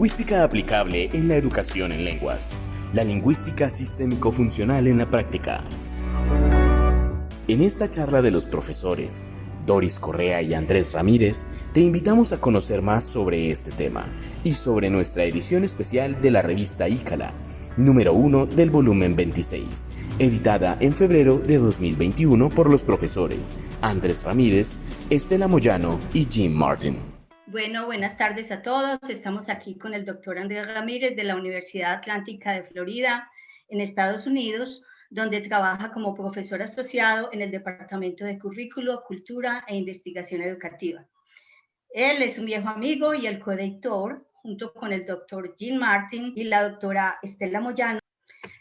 lingüística aplicable en la educación en lenguas. La lingüística sistémico-funcional en la práctica. En esta charla de los profesores Doris Correa y Andrés Ramírez, te invitamos a conocer más sobre este tema y sobre nuestra edición especial de la revista Ícala, número 1 del volumen 26, editada en febrero de 2021 por los profesores Andrés Ramírez, Estela Moyano y Jim Martin. Bueno, buenas tardes a todos. Estamos aquí con el doctor Andrés Ramírez de la Universidad Atlántica de Florida, en Estados Unidos, donde trabaja como profesor asociado en el Departamento de Currículo, Cultura e Investigación Educativa. Él es un viejo amigo y el coeditor, junto con el doctor Jim Martin y la doctora Estela Moyano.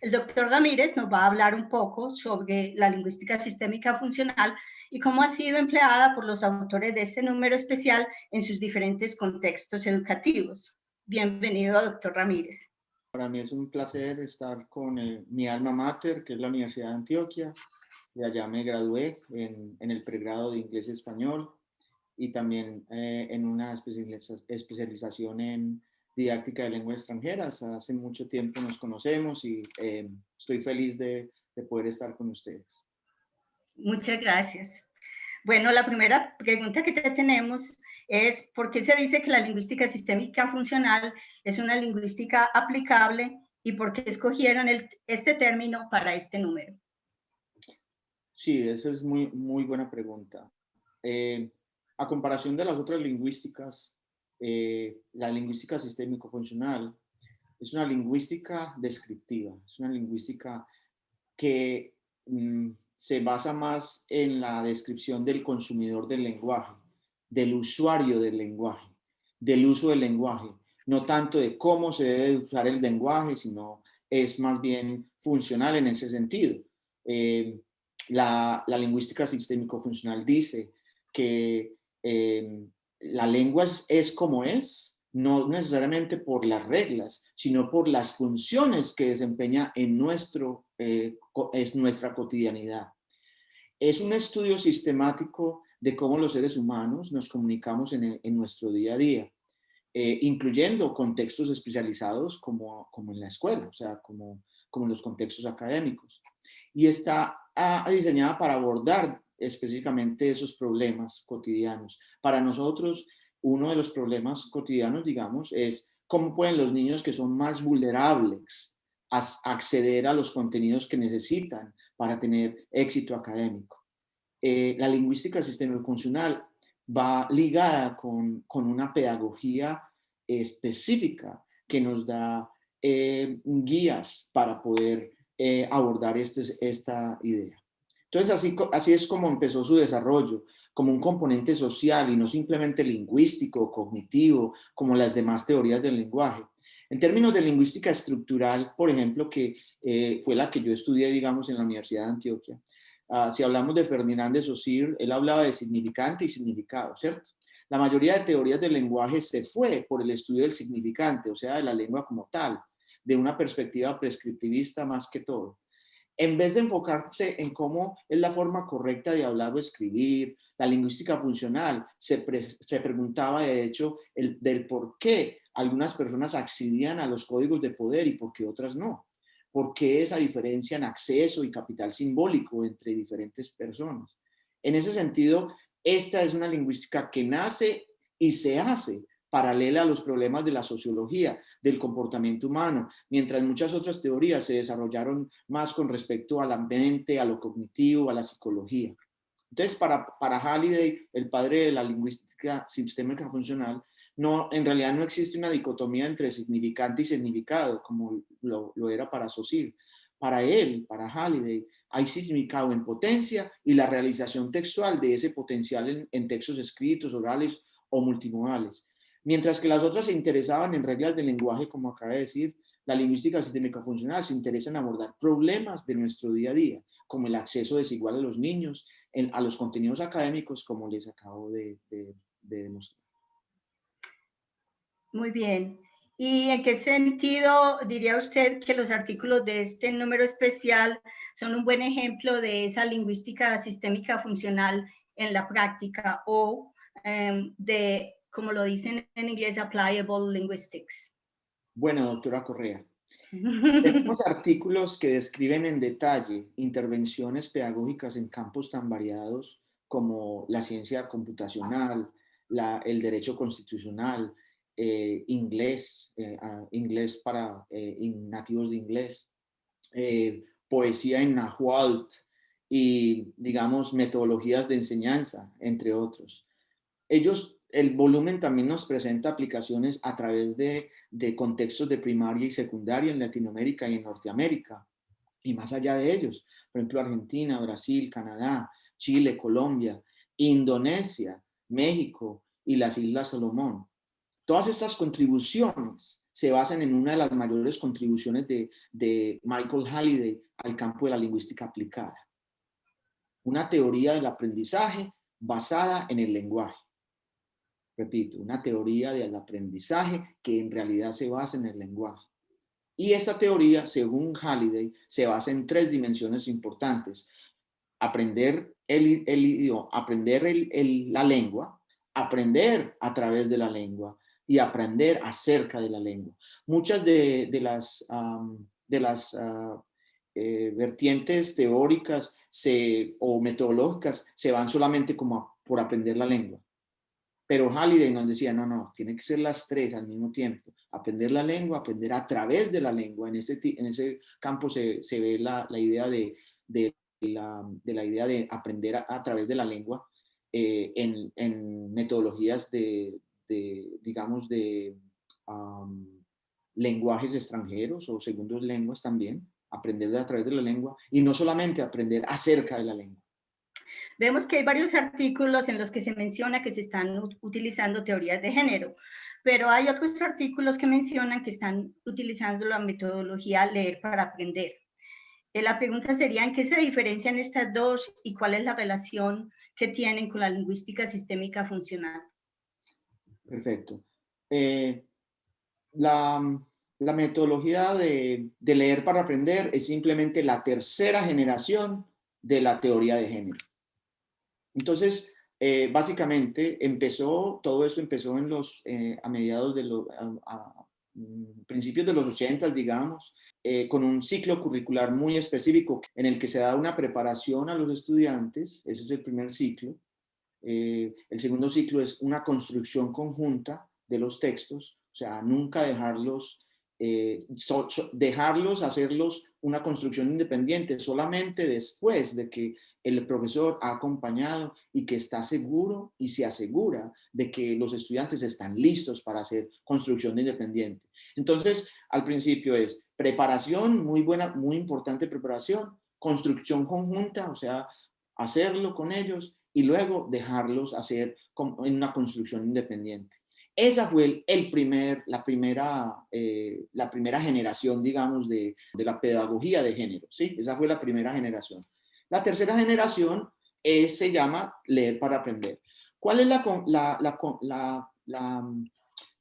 El doctor Ramírez nos va a hablar un poco sobre la lingüística sistémica funcional y cómo ha sido empleada por los autores de este número especial en sus diferentes contextos educativos. Bienvenido, doctor Ramírez. Para mí es un placer estar con mi alma mater, que es la Universidad de Antioquia. De allá me gradué en el pregrado de inglés y español y también en una especialización en didáctica de lenguas extranjeras. Hace mucho tiempo nos conocemos y estoy feliz de poder estar con ustedes. Muchas gracias. Bueno, la primera pregunta que te tenemos es ¿por qué se dice que la lingüística sistémica funcional es una lingüística aplicable y por qué escogieron este término para este número? Sí, esa es muy buena pregunta. A comparación de las otras lingüísticas, la lingüística sistémico-funcional es una lingüística descriptiva, es una lingüística que se basa más en la descripción del consumidor del lenguaje, del usuario del lenguaje, del uso del lenguaje, no tanto de cómo se debe usar el lenguaje, sino es más bien funcional en ese sentido. La lingüística sistémico-funcional dice que la lengua es como es, no necesariamente por las reglas, sino por las funciones que desempeña en nuestra cotidianidad. Es un estudio sistemático de cómo los seres humanos nos comunicamos en nuestro día a día, incluyendo contextos especializados como en la escuela, o sea, como en los contextos académicos. Y está diseñada para abordar específicamente esos problemas cotidianos. Para nosotros, uno de los problemas cotidianos, digamos, es cómo pueden los niños que son más vulnerables acceder a los contenidos que necesitan para tener éxito académico. La lingüística sistémico-funcional va ligada con una pedagogía específica que nos da guías para poder abordar esta idea. Entonces, así es como empezó su desarrollo, como un componente social y no simplemente lingüístico o cognitivo, como las demás teorías del lenguaje. En términos de lingüística estructural, por ejemplo, que fue la que yo estudié, digamos, en la Universidad de Antioquia, si hablamos de Ferdinand de Saussure, él hablaba de significante y significado, ¿cierto? La mayoría de teorías del lenguaje se fue por el estudio del significante, o sea, de la lengua como tal, de una perspectiva prescriptivista más que todo. En vez de enfocarse en cómo es la forma correcta de hablar o escribir, la lingüística funcional se preguntaba, de hecho, del por qué algunas personas accedían a los códigos de poder y por qué otras no. ¿Por qué esa diferencia en acceso y capital simbólico entre diferentes personas? En ese sentido, esta es una lingüística que nace y se hace paralela a los problemas de la sociología, del comportamiento humano, mientras muchas otras teorías se desarrollaron más con respecto a la mente, a lo cognitivo, a la psicología. Entonces, para Halliday, el padre de la lingüística sistémica funcional, en realidad no existe una dicotomía entre significante y significado, como lo era para Saussure. Para él, para Halliday, hay significado en potencia y la realización textual de ese potencial en textos escritos, orales o multimodales. Mientras que las otras se interesaban en reglas del lenguaje, como acabé de decir, la lingüística sistémica funcional se interesa en abordar problemas de nuestro día a día, como el acceso desigual a los niños a los contenidos académicos, como les acabo de demostrar. Muy bien. ¿Y en qué sentido diría usted que los artículos de este número especial son un buen ejemplo de esa lingüística sistémica funcional en la práctica o de, como lo dicen en inglés, applicable linguistics? Bueno, doctora Correa, tenemos artículos que describen en detalle intervenciones pedagógicas en campos tan variados como la ciencia computacional, el derecho constitucional, inglés, inglés para nativos de inglés, poesía en Nahuatl y, digamos, metodologías de enseñanza, entre otros. El volumen también nos presenta aplicaciones a través de contextos de primaria y secundaria en Latinoamérica y en Norteamérica, y más allá de ellos. Por ejemplo, Argentina, Brasil, Canadá, Chile, Colombia, Indonesia, México y las Islas Salomón. Todas estas contribuciones se basan en una de las mayores contribuciones de Michael Halliday al campo de la lingüística aplicada. Una teoría del aprendizaje basada en el lenguaje. Repito, una teoría del aprendizaje que en realidad se basa en el lenguaje. Y esta teoría, según Halliday, se basa en 3 dimensiones importantes. Aprender el idioma, aprender la lengua, aprender a través de la lengua y aprender acerca de la lengua. Muchas de las vertientes teóricas o metodológicas se van solamente como por aprender la lengua. Pero Halliday nos decía, no, tienen que ser las 3 al mismo tiempo. Aprender la lengua, aprender a través de la lengua. En ese campo se ve la idea de la idea de aprender a través de la lengua en metodologías digamos, lenguajes extranjeros o segundas lenguas también. Aprender a través de la lengua y no solamente aprender acerca de la lengua. Vemos que hay varios artículos en los que se menciona que se están utilizando teorías de género, pero hay otros artículos que mencionan que están utilizando la metodología leer para aprender. La pregunta sería, ¿en qué se diferencian estas dos y cuál es la relación que tienen con la lingüística sistémica funcional? Perfecto. La metodología de leer para aprender es simplemente la tercera generación de la teoría de género. Entonces, básicamente, todo esto empezó a mediados de principios de los 80, digamos, con un ciclo curricular muy específico en el que se da una preparación a los estudiantes. Ese es el primer ciclo. El segundo ciclo es una construcción conjunta de los textos, o sea, nunca dejarlos hacerlos una construcción independiente, solamente después de que el profesor ha acompañado y que está seguro y se asegura de que los estudiantes están listos para hacer construcción independiente. Entonces, al principio es preparación, muy buena, muy importante preparación, construcción conjunta, o sea, hacerlo con ellos y luego dejarlos hacer en una construcción independiente. Esa fue la primera generación, digamos, de la pedagogía de género, ¿sí? Esa fue la primera generación. La tercera generación se llama leer para aprender. ¿Cuál es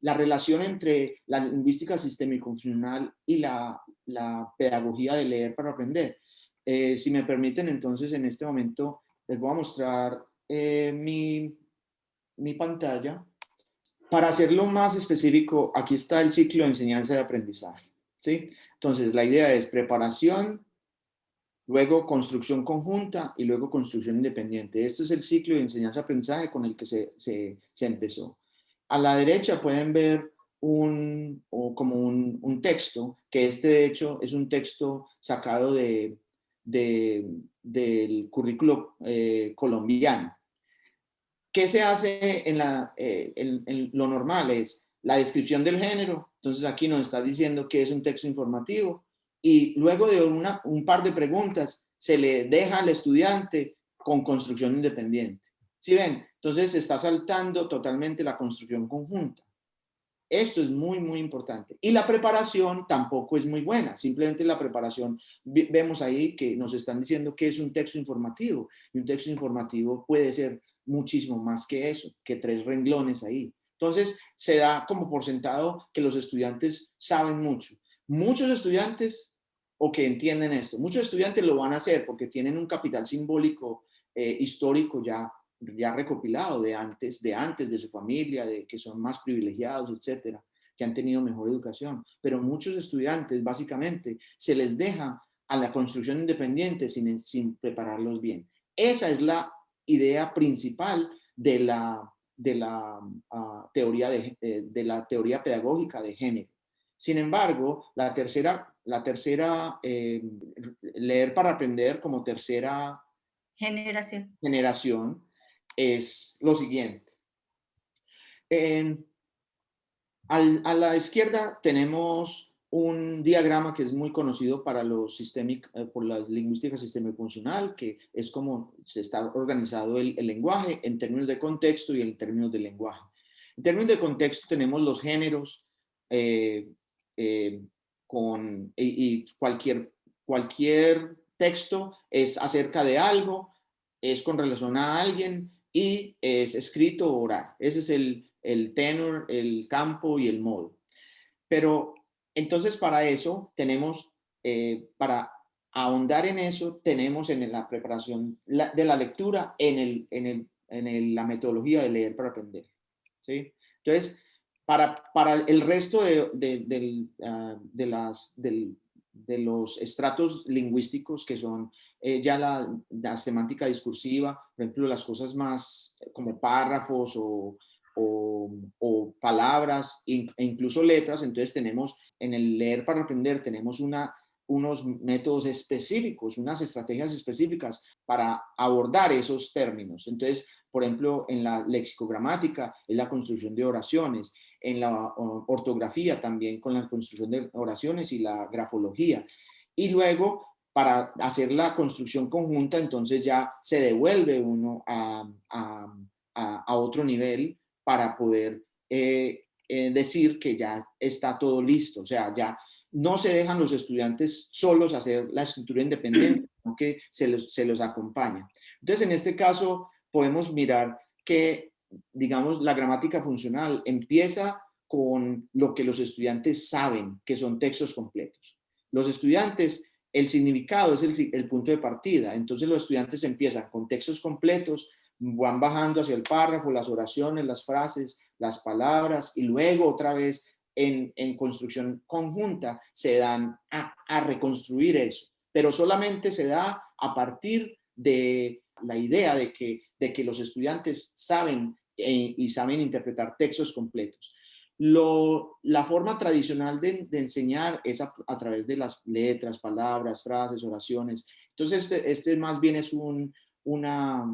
la relación entre la lingüística sistémico-funcional y la pedagogía de leer para aprender? Si me permiten, entonces, en este momento les voy a mostrar mi pantalla. Para hacerlo más específico, aquí está el ciclo de enseñanza y aprendizaje, ¿sí? Entonces, la idea es preparación, luego construcción conjunta y luego construcción independiente. Este es el ciclo de enseñanza y aprendizaje con el que se empezó. A la derecha pueden ver un texto, que de hecho es un texto sacado del currículo colombiano. ¿Qué se hace en lo normal? Es la descripción del género. Entonces aquí nos está diciendo que es un texto informativo y luego de un par de preguntas se le deja al estudiante con construcción independiente. ¿Sí ven? Entonces se está saltando totalmente la construcción conjunta. Esto es muy, muy importante. Y la preparación tampoco es muy buena. Simplemente la preparación, vemos ahí que nos están diciendo que es un texto informativo. Y un texto informativo puede ser muchísimo más que eso, que 3 renglones ahí. Entonces, se da como por sentado que los estudiantes saben mucho. Muchos estudiantes, o que entienden esto, muchos estudiantes lo van a hacer porque tienen un capital simbólico histórico ya recopilado de antes de su familia, de que son más privilegiados, etc. que han tenido mejor educación, pero muchos estudiantes básicamente se les deja a la construcción independiente sin prepararlos bien. Esa es la idea principal de la teoría pedagógica de género. Sin embargo, leer para aprender como tercera generación es lo siguiente. A la izquierda tenemos un diagrama que es muy conocido para por la lingüística sistémico-funcional, que es como se está organizado el lenguaje en términos de contexto y en términos de lenguaje. En términos de contexto tenemos los géneros y cualquier texto es acerca de algo, es con relación a alguien y es escrito o oral. Ese es el tenor, el campo y el modo. Pero entonces para eso tenemos, para ahondar en eso, tenemos en la preparación de la lectura en la metodología de leer para aprender. ¿Sí? Entonces, para el resto de los estratos lingüísticos que son ya la semántica discursiva, por ejemplo, las cosas más como párrafos o palabras e incluso letras, entonces tenemos en el leer para aprender, tenemos unos métodos específicos, unas estrategias específicas para abordar esos términos. Entonces, por ejemplo, en la lexicogramática es la construcción de oraciones, en la ortografía también con la construcción de oraciones y la grafología. Y luego, para hacer la construcción conjunta, entonces ya se devuelve uno a otro nivel para poder decir que ya está todo listo. O sea, ya no se dejan los estudiantes solos hacer la escritura independiente, sino que se los acompaña. Entonces, en este caso, podemos mirar que, digamos, la gramática funcional empieza con lo que los estudiantes saben, que son textos completos. Los estudiantes, el significado es el punto de partida. Entonces, los estudiantes empiezan con textos completos, van bajando hacia el párrafo, las oraciones, las frases, las palabras, y luego otra vez en construcción conjunta se dan a reconstruir eso. Pero solamente se da a partir de la idea de que los estudiantes saben y saben interpretar textos completos. La forma tradicional de enseñar es a través de las letras, palabras, frases, oraciones. Entonces, este más bien es una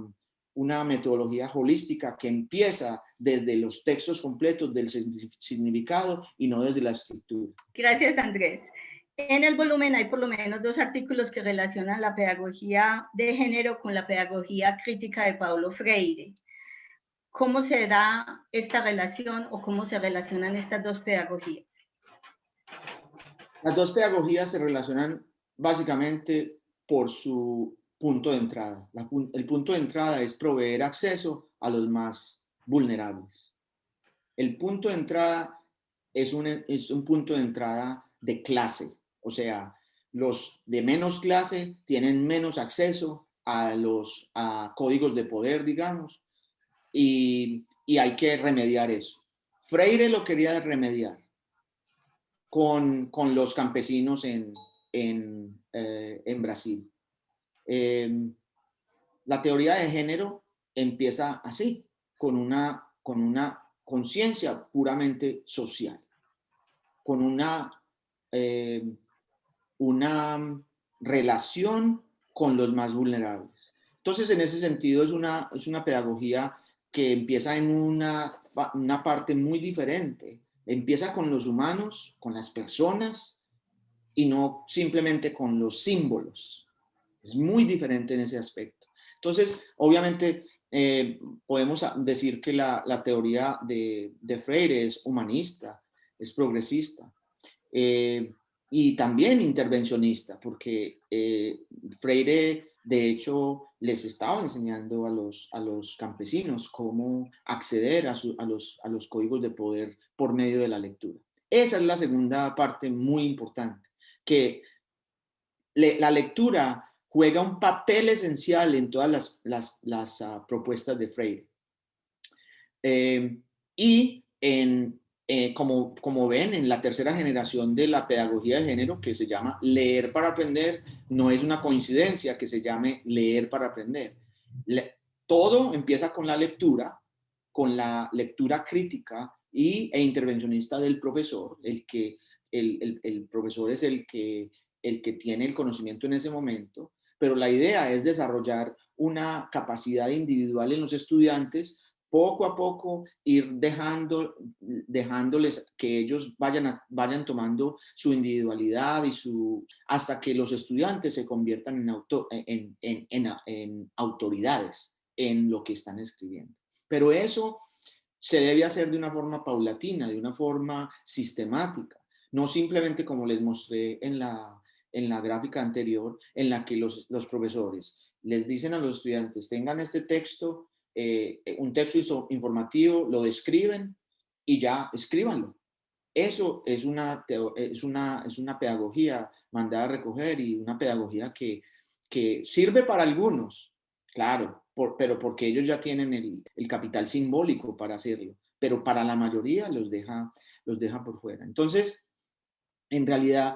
metodología holística que empieza desde los textos completos del significado y no desde la estructura. Gracias, Andrés. En el volumen hay por lo menos 2 artículos que relacionan la pedagogía de género con la pedagogía crítica de Paulo Freire. ¿Cómo se da esta relación o cómo se relacionan estas 2 pedagogías? Las 2 pedagogías se relacionan básicamente por su punto de entrada. El punto de entrada es proveer acceso a los más vulnerables. El punto de entrada es un punto de entrada de clase. O sea, los de menos clase tienen menos acceso a códigos de poder, digamos, y hay que remediar eso. Freire lo quería remediar con los campesinos en Brasil. La teoría de género empieza así, con una conciencia puramente social, con una relación con los más vulnerables. Entonces, en ese sentido, es una pedagogía que empieza en una parte muy diferente. Empieza con los humanos, con las personas, y no simplemente con los símbolos. Es muy diferente en ese aspecto. Entonces, obviamente, podemos decir que la teoría de Freire es humanista, es progresista, y también intervencionista, porque Freire, de hecho, les estaba enseñando a los campesinos cómo acceder a los códigos de poder por medio de la lectura. Esa es la segunda parte muy importante, que la lectura juega un papel esencial en todas las propuestas de Freire. Y en como ven, en la tercera generación de la pedagogía de género, que se llama leer para aprender, no es una coincidencia que se llame leer para aprender. Todo empieza con la lectura crítica e intervencionista del profesor. El profesor es el que tiene el conocimiento en ese momento, pero la idea es desarrollar una capacidad individual en los estudiantes, poco a poco ir dejándoles que ellos vayan tomando su individualidad hasta que los estudiantes se conviertan en autoridades en lo que están escribiendo. Pero eso se debe hacer de una forma paulatina, de una forma sistemática, no simplemente como les mostré en la gráfica anterior, en la que los profesores les dicen a los estudiantes, tengan este texto, un texto informativo, lo describen y ya escríbanlo. Eso es una pedagogía mandada a recoger y una pedagogía que sirve para algunos, claro, pero porque ellos ya tienen el capital simbólico para hacerlo, pero para la mayoría los deja por fuera. Entonces, en realidad,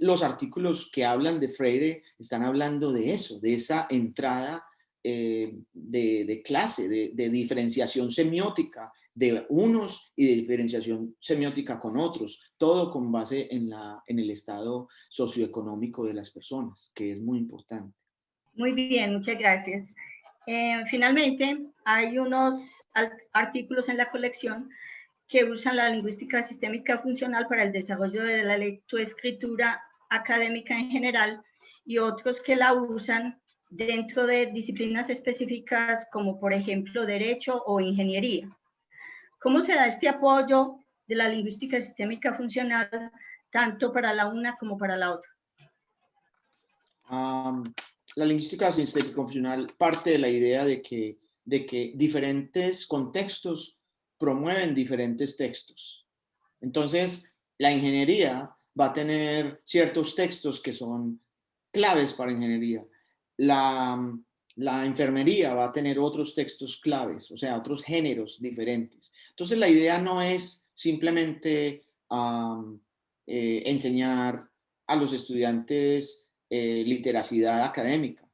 los artículos que hablan de Freire están hablando de eso, de esa entrada de clase, de diferenciación semiótica de unos y de diferenciación semiótica con otros, todo con base en el estado socioeconómico de las personas, que es muy importante. Muy bien, muchas gracias. Finalmente, hay unos artículos en la colección que usan la lingüística sistémica funcional para el desarrollo de la lectoescritura académica en general y otros que la usan dentro de disciplinas específicas como por ejemplo derecho o ingeniería. ¿Cómo se da este apoyo de la lingüística sistémica funcional tanto para la una como para la otra? La lingüística sistémica funcional parte de la idea de que diferentes contextos promueven diferentes textos. Entonces, la ingeniería va a tener ciertos textos que son claves para ingeniería. La enfermería va a tener otros textos claves, o sea, otros géneros diferentes. Entonces, la idea no es simplemente enseñar a los estudiantes literacidad académica.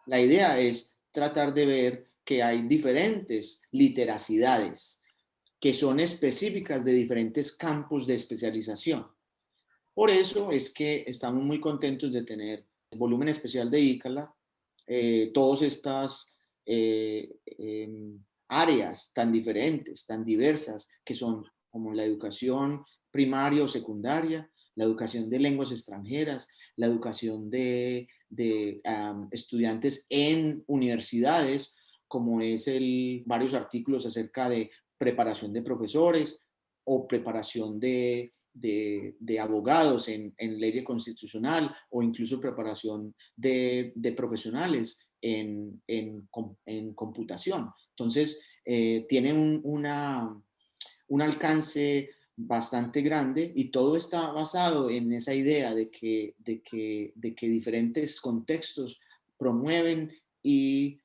La idea es tratar de ver que hay diferentes literacidades que son específicas de diferentes campos de especialización. Por eso es que estamos muy contentos de tener el volumen especial de ICALA, todas estas áreas tan diferentes, tan diversas, que son como la educación primaria o secundaria, la educación de lenguas extranjeras, la educación de estudiantes en universidades, como es varios artículos acerca de preparación de profesores o preparación de abogados en ley constitucional o incluso preparación de profesionales en computación. Entonces, tiene un alcance bastante grande y todo está basado en esa idea de que diferentes contextos promueven y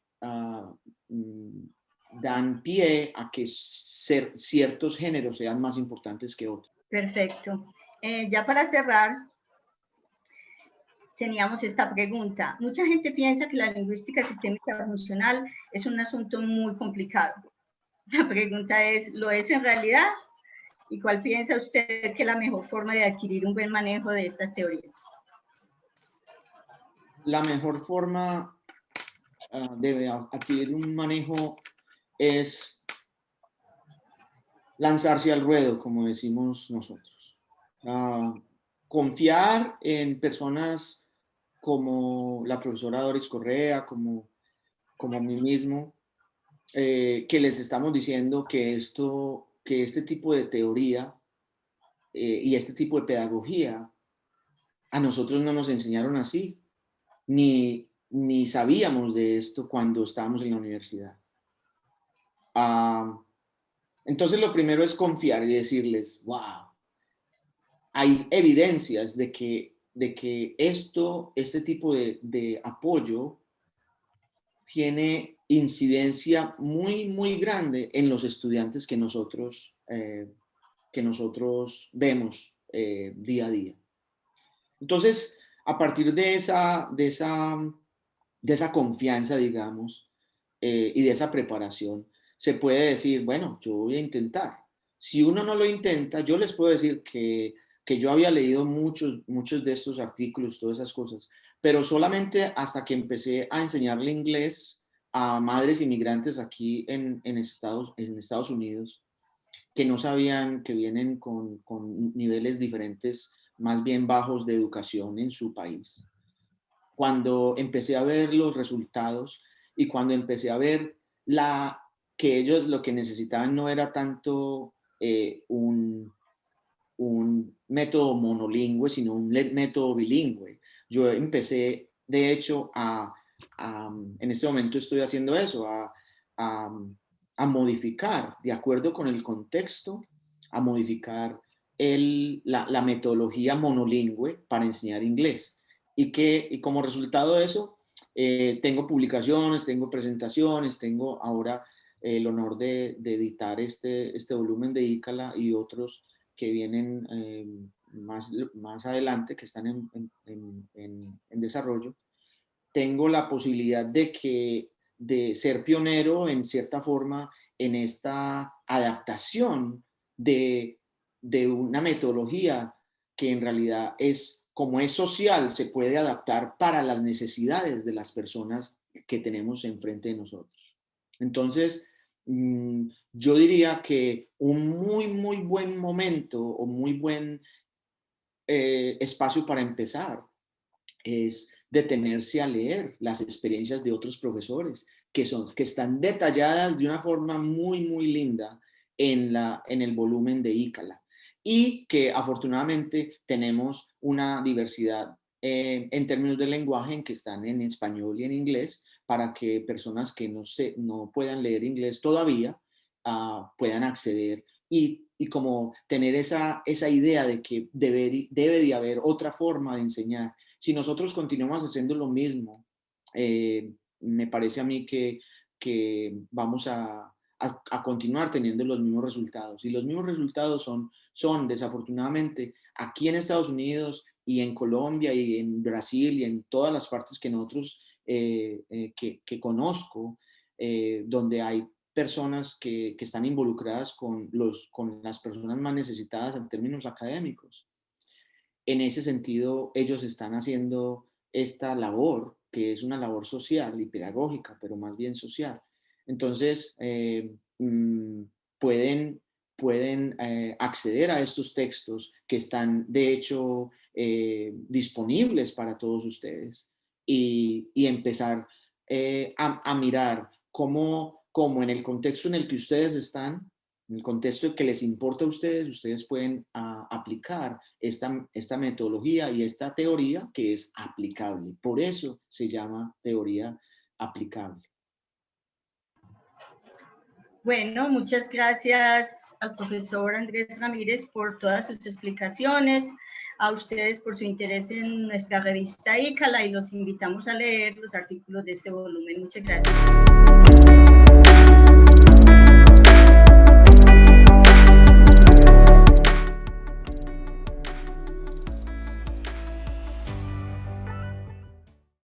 dan pie a que ciertos géneros sean más importantes que otros. Perfecto. Ya para cerrar, teníamos esta pregunta. Mucha gente piensa que la lingüística sistémica funcional es un asunto muy complicado. La pregunta es, ¿lo es en realidad? ¿Y cuál piensa usted que es la mejor forma de adquirir un buen manejo de estas teorías? La mejor forma de adquirir un manejo es lanzarse al ruedo, como decimos nosotros. Confiar en personas como la profesora Doris Correa, como mí mismo, que les estamos diciendo que este tipo de teoría y este tipo de pedagogía a nosotros no nos enseñaron así, ni sabíamos de esto cuando estábamos en la universidad. Entonces lo primero es confiar y decirles, wow, hay evidencias de que este tipo de apoyo tiene incidencia muy, muy grande en los estudiantes que nosotros que nosotros vemos día a día. Entonces, a partir de esa confianza, digamos, y de esa preparación, se puede decir, bueno, yo voy a intentar. Si uno no lo intenta, yo les puedo decir que yo había leído muchos de estos artículos, todas esas cosas, pero solamente hasta que empecé a enseñarle inglés a madres inmigrantes aquí en Estados Unidos, que no sabían, que vienen con niveles diferentes, más bien bajos de educación en su país. Cuando empecé a ver los resultados y cuando empecé a ver que ellos lo que necesitaban no era tanto un método monolingüe, sino un método bilingüe. Yo empecé, de hecho, en este momento estoy haciendo eso, a modificar, de acuerdo con el contexto, a modificar la metodología monolingüe para enseñar inglés. Y como resultado de eso, tengo publicaciones, tengo presentaciones, tengo ahora el honor de editar este volumen de ICALA y otros que vienen más adelante, que están en desarrollo. Tengo la posibilidad de ser pionero en cierta forma en esta adaptación de una metodología que en realidad como es social, se puede adaptar para las necesidades de las personas que tenemos enfrente de nosotros. Entonces, yo diría que un muy buen momento o muy buen espacio para empezar es detenerse a leer las experiencias de otros profesores que están detalladas de una forma muy linda en el volumen de ICALA, y que afortunadamente tenemos una diversidad en términos de lenguaje, en que están en español y en inglés, para que personas que no puedan leer inglés todavía puedan acceder y como tener esa idea de que debe de haber otra forma de enseñar. Si nosotros continuamos haciendo lo mismo, me parece a mí que vamos a continuar teniendo los mismos resultados. Y los mismos resultados son desafortunadamente aquí en Estados Unidos y en Colombia y en Brasil y en todas las partes que nosotros que conozco, donde hay personas que están involucradas con las personas más necesitadas en términos académicos. En ese sentido, ellos están haciendo esta labor, que es una labor social y pedagógica, pero más bien social. Entonces, pueden acceder a estos textos que están, de hecho, disponibles para todos ustedes, y empezar a mirar cómo en el contexto en el que ustedes están, en el contexto que les importa a ustedes pueden aplicar esta metodología y esta teoría que es aplicable. Por eso se llama teoría aplicable. Bueno, muchas gracias al profesor Andrés Ramírez por todas sus explicaciones, a ustedes por su interés en nuestra revista ICALA, y los invitamos a leer los artículos de este volumen. Muchas gracias.